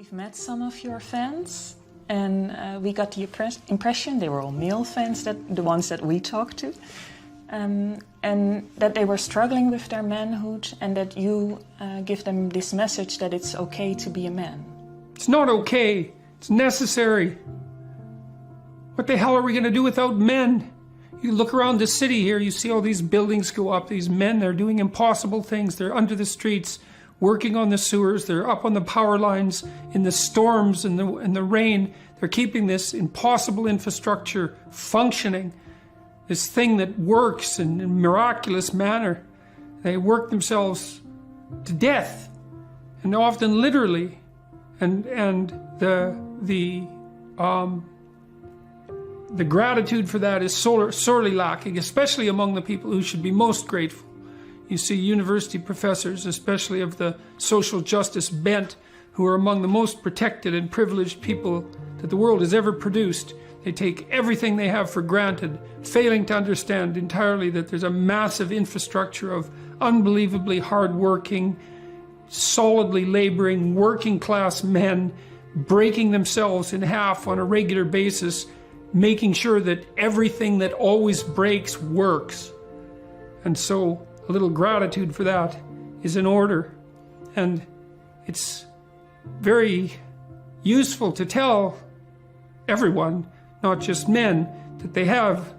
We've met some of your fans, and we got the impression they were all male fans, the ones that we talked to, and that they were struggling with their manhood, and that you give them this message that it's okay to be a man. It's not okay. It's necessary. What the hell are we going to do without men? You look around the city here, you see all these buildings go up, these men, they're doing impossible things. They're under the streets, working on the sewers, they're up on the power lines, in the storms and the rain. They're keeping this impossible infrastructure functioning, this thing that works in a miraculous manner. They work themselves to death, and often literally, and the gratitude for that is sorely lacking, especially among the people who should be most grateful. You see university professors, especially of the social justice bent, who are among the most protected and privileged people that the world has ever produced. They take everything they have for granted, failing to understand entirely that there's a massive infrastructure of unbelievably hardworking, solidly laboring, working class men breaking themselves in half on a regular basis, making sure that everything that always breaks works. And so a little gratitude for that is in order. And it's very useful to tell everyone, not just men, that they have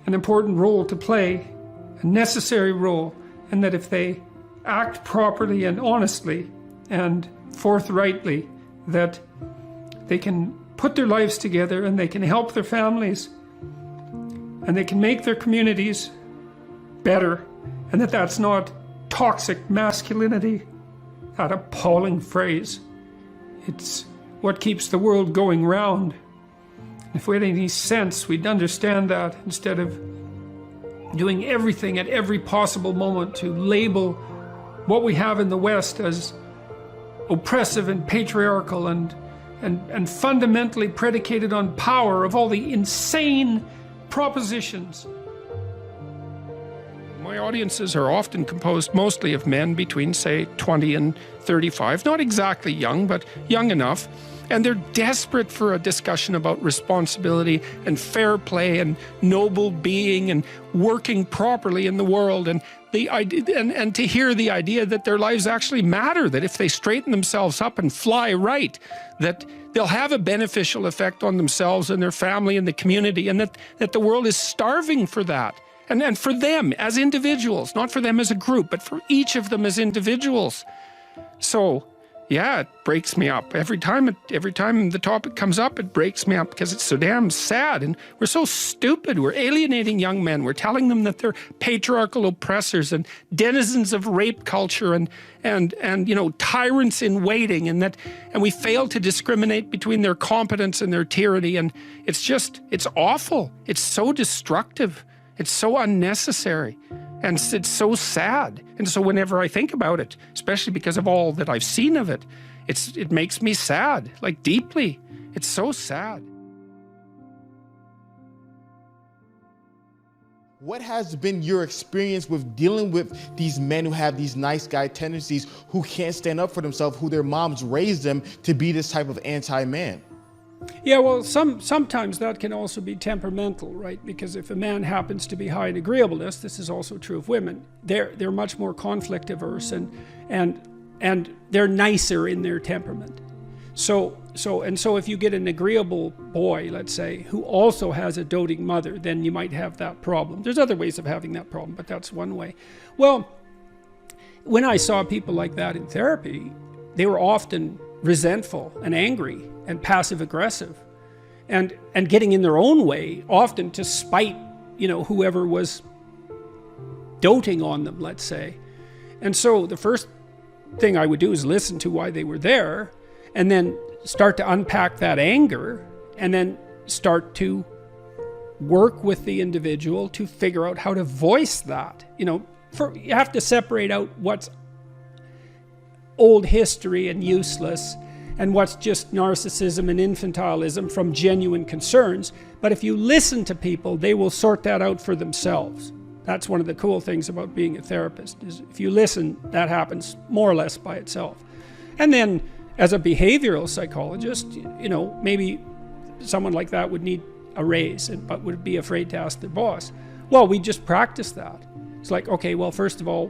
an important role to play, a necessary role, and that if they act properly and honestly and forthrightly, that they can put their lives together and they can help their families and they can make their communities better, and that's not toxic masculinity, that appalling phrase. It's what keeps the world going round. If we had any sense, we'd understand that, instead of doing everything at every possible moment to label what we have in the West as oppressive and patriarchal and fundamentally predicated on power, of all the insane propositions. My audiences are often composed mostly of men between, say, 20 and 35, not exactly young, but young enough. And they're desperate for a discussion about responsibility and fair play and noble being and working properly in the world, and and to hear the idea that their lives actually matter, that if they straighten themselves up and fly right, that they'll have a beneficial effect on themselves and their family and the community, and that the world is starving for that. And for them as individuals, not for them as a group, but for each of them as individuals. So, yeah, it breaks me up. Every time the topic comes up, it breaks me up, because it's so damn sad, and we're so stupid. We're alienating young men. We're telling them that they're patriarchal oppressors and denizens of rape culture and you know, tyrants in waiting, and we fail to discriminate between their competence and their tyranny. And it's awful. It's so destructive. It's so unnecessary, and it's so sad. And so whenever I think about it, especially because of all that I've seen of it, it makes me sad, like deeply. It's so sad. What has been your experience with dealing with these men who have these nice guy tendencies, who can't stand up for themselves, who their moms raised them to be this type of anti-man? Yeah, well, sometimes that can also be temperamental, right? Because if a man happens to be high in agreeableness, this is also true of women, they're much more conflict averse, and they're nicer in their temperament. So if you get an agreeable boy, let's say, who also has a doting mother, then you might have that problem. There's other ways of having that problem, but that's one way. Well, when I saw people like that in therapy, they were often resentful and angry and passive aggressive, and getting in their own way, often to spite, you know, whoever was doting on them, let's say. And so the first thing I would do is listen to why they were there, and then start to unpack that anger, and then start to work with the individual to figure out how to voice that. You know, you have to separate out what's old history and useless, and what's just narcissism and infantilism from genuine concerns. But if you listen to people, they will sort that out for themselves. That's one of the cool things about being a therapist, is if you listen, that happens more or less by itself. And then as a behavioral psychologist, you know, maybe someone like that would need a raise, but would be afraid to ask their boss. Well, we just practice that. It's like, okay, well, first of all,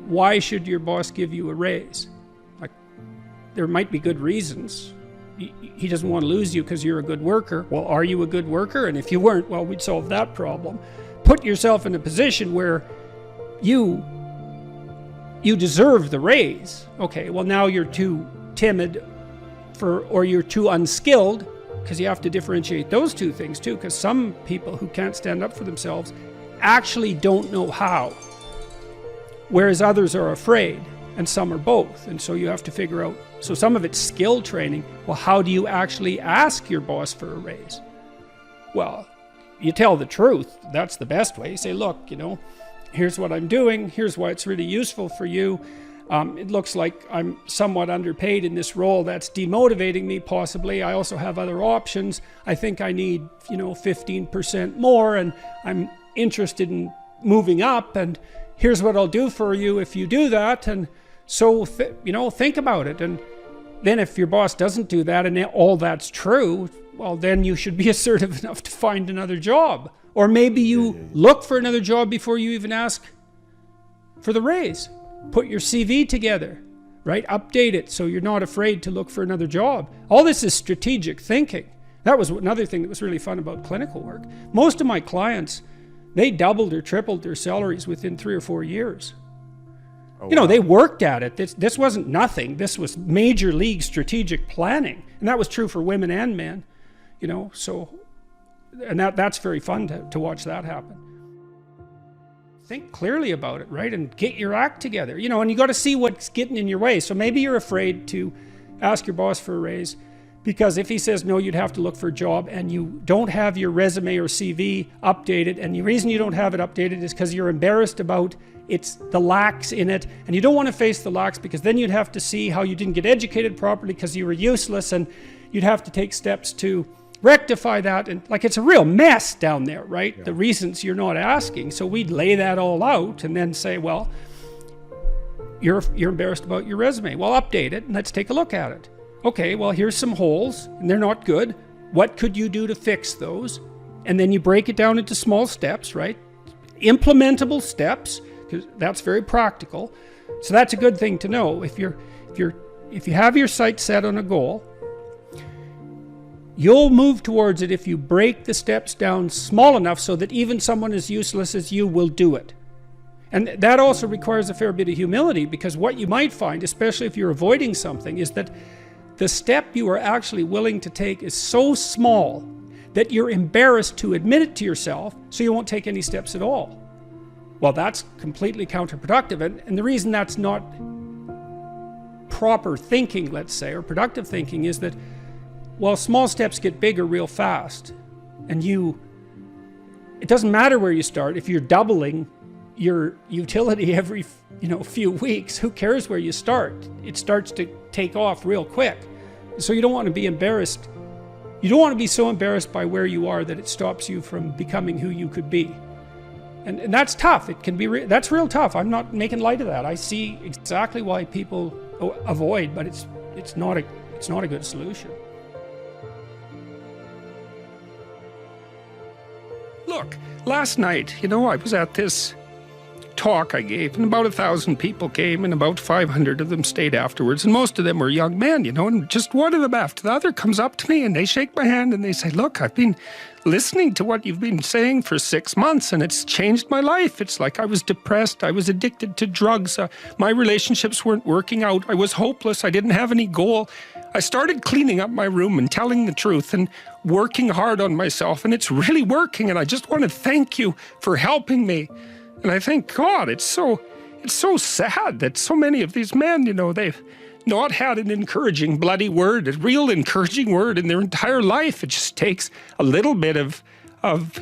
why should your boss give you a raise? Like, there might be good reasons. He doesn't want to lose you because you're a good worker. Well, are you a good worker? And if you weren't, well, we'd solve that problem. Put yourself in a position where you deserve the raise. Okay, well, now you're too timid or you're too unskilled, because you have to differentiate those two things too, because some people who can't stand up for themselves actually don't know how, whereas others are afraid, and some are both. And so you have to figure out, so some of it's skill training. Well, how do you actually ask your boss for a raise? Well, you tell the truth. That's the best way. You say, look, you know, here's what I'm doing, here's why it's really useful for you. It looks like I'm somewhat underpaid in this role. That's demotivating me, possibly. I also have other options. I think I need, you know, 15% more, and I'm interested in moving up, and here's what I'll do for you if you do that. And so, you know, think about it. And then if your boss doesn't do that and all that's true, well, then you should be assertive enough to find another job. Or maybe you look for another job before you even ask for the raise. Put your CV together, right? Update it so you're not afraid to look for another job. All this is strategic thinking. That was another thing that was really fun about clinical work. Most of my clients, they doubled or tripled their salaries within 3 or 4 years. Oh, you know, wow. They worked at it. This wasn't nothing. This was major league strategic planning. And that was true for women and men, you know, so, and that's very fun to watch that happen. Think clearly about it, right? And get your act together, you know, and you got to see what's getting in your way. So maybe you're afraid to ask your boss for a raise because if he says no, you'd have to look for a job, and you don't have your resume or CV updated. And the reason you don't have it updated is because you're embarrassed about the lacks in it. And you don't want to face the lacks because then you'd have to see how you didn't get educated properly because you were useless, and you'd have to take steps to rectify that. And like, it's a real mess down there, right? Yeah. The reasons you're not asking. So we'd lay that all out and then say, well, you're embarrassed about your resume. Well, update it and let's take a look at it. Okay, well, here's some holes and they're not good. What could you do to fix those? And then you break it down into small steps, right? Implementable steps, because that's very practical. So that's a good thing to know. If you have your sights set on a goal, you'll move towards it if you break the steps down small enough so that even someone as useless as you will do it. And that also requires a fair bit of humility, because what you might find, especially if you're avoiding something, is that the step you are actually willing to take is so small that you're embarrassed to admit it to yourself, so you won't take any steps at all. Well, that's completely counterproductive. And the reason that's not proper thinking, let's say, or productive thinking, is that, well, small steps get bigger real fast, and it doesn't matter where you start. If you're doubling your utility every few weeks, who cares where you start? It starts to take off real quick. So you don't want to be embarrassed. You don't want to be so embarrassed by where you are that it stops you from becoming who you could be. And that's tough. It can be that's real tough. I'm not making light of that. I see exactly why people avoid, but it's not a good solution. Look, last night, I was at this talk I gave, and about 1,000 people came, and about 500 of them stayed afterwards, and most of them were young men, and just one of them after the other comes up to me, and they shake my hand, and they say, look, I've been listening to what you've been saying for 6 months, and it's changed my life. It's like I was depressed, I was addicted to drugs, my relationships weren't working out, I was hopeless, I didn't have any goal. I started cleaning up my room and telling the truth and working hard on myself, and it's really working, and I just want to thank you for helping me. And I think, God, it's so sad that so many of these men, they've not had an encouraging bloody word, a real encouraging word in their entire life. It just takes a little bit of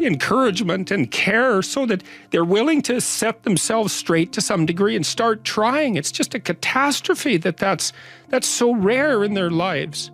encouragement and care so that they're willing to set themselves straight to some degree and start trying. It's just a catastrophe that's so rare in their lives.